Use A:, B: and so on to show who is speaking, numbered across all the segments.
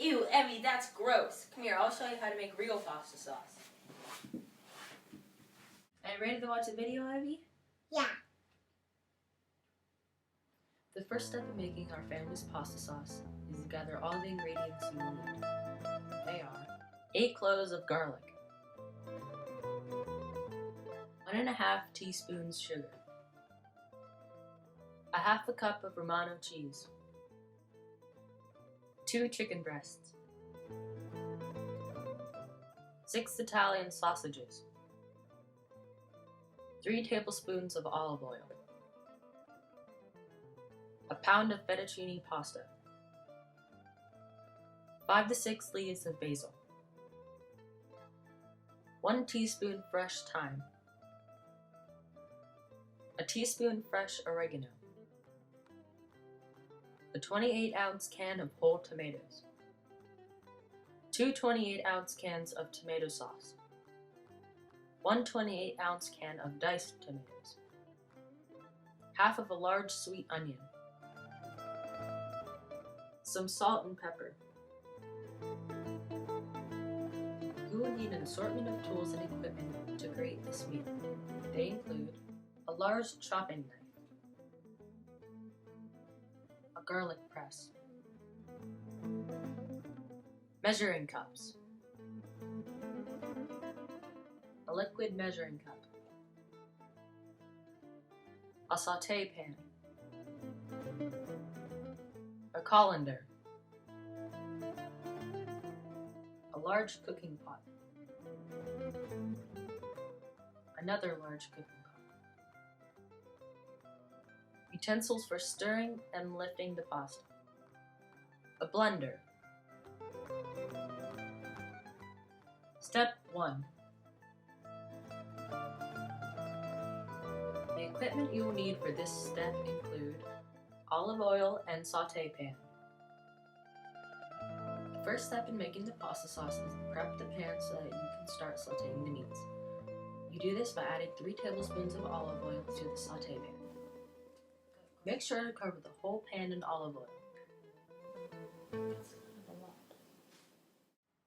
A: Ew, Evie, that's gross. Come here, I'll show you how to make real pasta sauce. Are you ready to watch the video, Evie?
B: Yeah.
A: The first step in making our family's pasta sauce is to gather all the ingredients you will need. They are 8 cloves of garlic, 1.5 teaspoons sugar, 1/2 cup of Romano cheese, 2 chicken breasts, 6 Italian sausages, 3 tablespoons of olive oil, a pound of fettuccine pasta, 5 to 6 leaves of basil, 1 teaspoon fresh thyme, a teaspoon fresh oregano, a 28-ounce can of whole tomatoes, 2 28-ounce cans of tomato sauce, 1 28-ounce can of diced tomatoes, half of a large sweet onion, some salt and pepper. You will need an assortment of tools and equipment to create this meal. They include a large chopping knife, a garlic press, measuring cups, a liquid measuring cup, a sauté pan, a colander, a large cooking pot, another large cooking pot, utensils for stirring and lifting the pasta, a blender. Step 1. The equipment you will need for this step include olive oil and sauté pan. The first step in making the pasta sauce is to prep the pan so that you can start sautéing the meats. You do this by adding 3 tablespoons of olive oil to the sauté pan. Make sure to cover the whole pan in olive oil.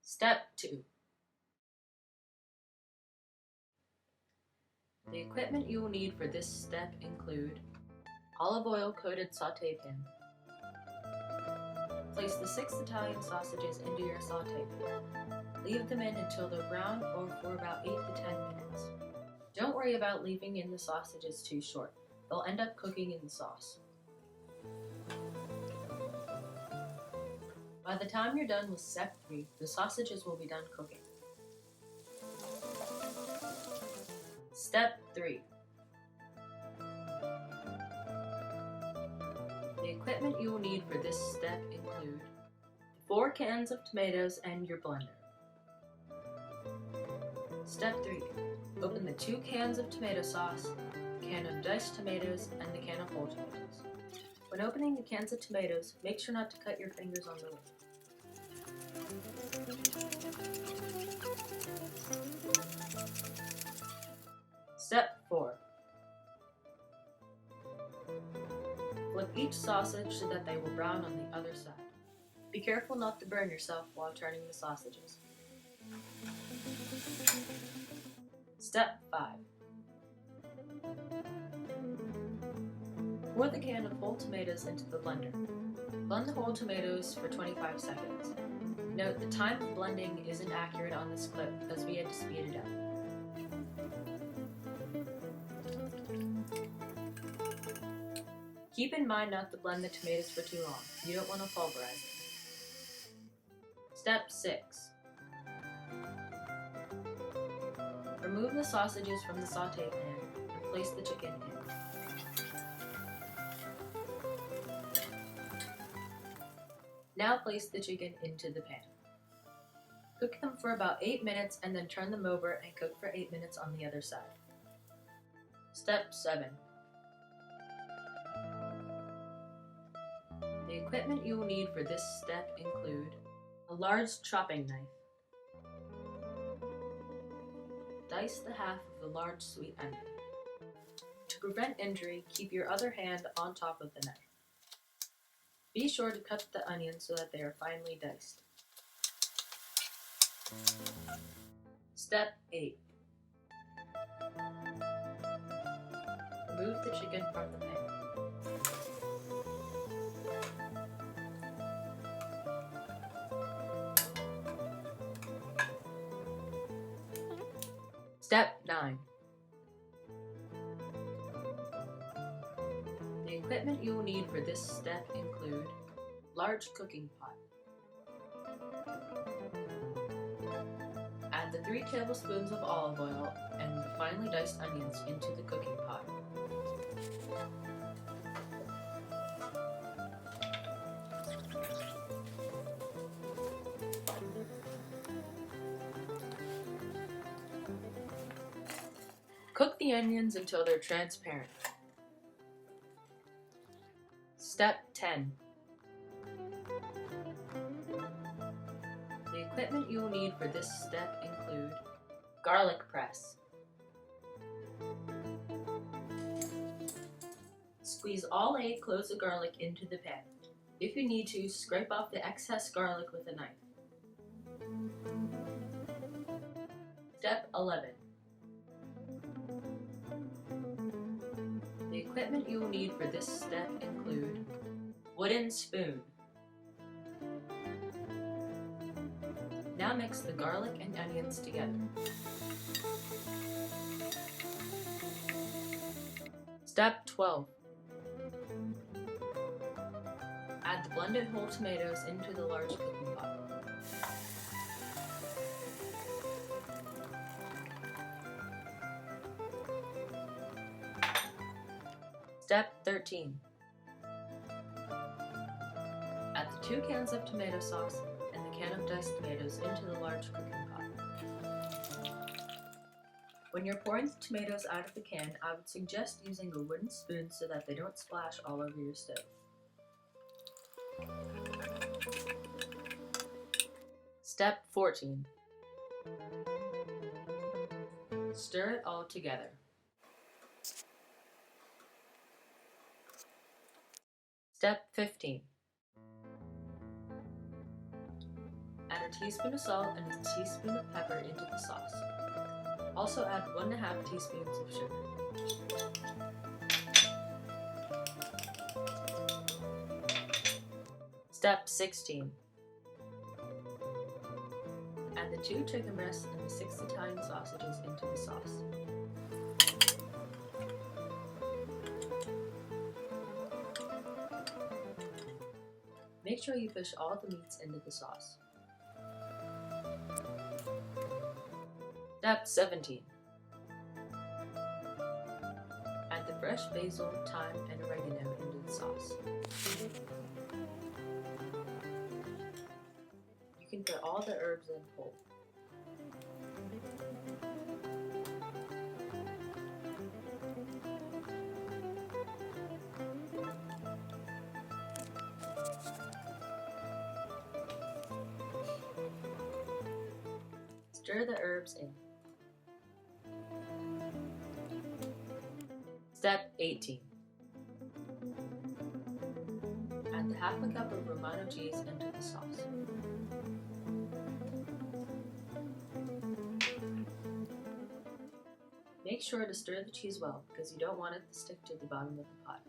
A: Step 2. The equipment you will need for this step include olive oil coated sauté pan. Place the 6 Italian sausages into your sauté pan. Leave them in until they're brown or for about 8 to 10 minutes. Don't worry about leaving in the sausages too short. They'll end up cooking in the sauce. By the time you're done with step 3, the sausages will be done cooking. Step 3. The equipment you will need for this step include 4 cans of tomatoes and your blender. Step 3. Open the 2 cans of tomato sauce, a can of diced tomatoes, and the can of whole tomatoes. When opening the cans of tomatoes, make sure not to cut your fingers on the lid. Step 4. Flip each sausage so that they will brown on the other side. Be careful not to burn yourself while turning the sausages. Step 5. Pour the can of whole tomatoes into the blender. Blend the whole tomatoes for 25 seconds. Note, the time of blending isn't accurate on this clip as we had to speed it up. Keep in mind not to blend the tomatoes for too long. You don't want to pulverize it. Step 6. Remove the sausages from the sauté pan and place the chicken in. Now place the chicken into the pan. Cook them for about 8 minutes and then turn them over and cook for 8 minutes on the other side. Step 7. The equipment you will need for this step include a large chopping knife. Dice the half of the large sweet onion. To prevent injury, keep your other hand on top of the knife. Be sure to cut the onions so that they are finely diced. Step 8. Remove the chicken from the pan. Step 9. The equipment you will need for this step include large cooking pot. Add the 3 tablespoons of olive oil and the finely diced onions into the cooking pot. Cook the onions until they're transparent. Step 10. The equipment you will need for this step include garlic press. Squeeze all 8 cloves of garlic into the pan. If you need to, scrape off the excess garlic with a knife. Step 11. The equipment you will need for this step include wooden spoon. Now mix the garlic and onions together. Step 12. Add the blended whole tomatoes into the large cooking pot. Step 13. Add the 2 cans of tomato sauce and the can of diced tomatoes into the large cooking pot. When you're pouring the tomatoes out of the can, I would suggest using a wooden spoon so that they don't splash all over your stove. Step 14. Stir it all together. Step 15. Add a teaspoon of salt and a teaspoon of pepper into the sauce. Also add 1.5 teaspoons of sugar. Step 16. Add the 2 chicken breasts and the 6 Italian sausages into the sauce. Make sure you push all the meats into the sauce. Step 17. Add the fresh basil, thyme, and oregano into the sauce. You can put all the herbs in whole. Stir the herbs in. Step 18. Add the 1/2 cup of Romano cheese into the sauce. Make sure to stir the cheese well because you don't want it to stick to the bottom of the pot.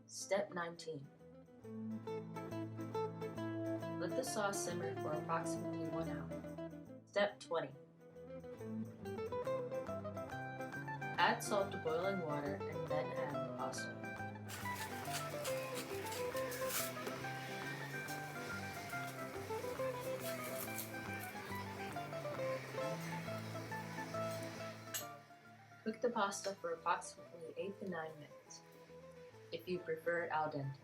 A: Step 19. Let the sauce simmer for approximately 1 hour. Step 20. Add salt to boiling water and then add the pasta. Cook the pasta for approximately 8 to 9 minutes, if you prefer it al dente.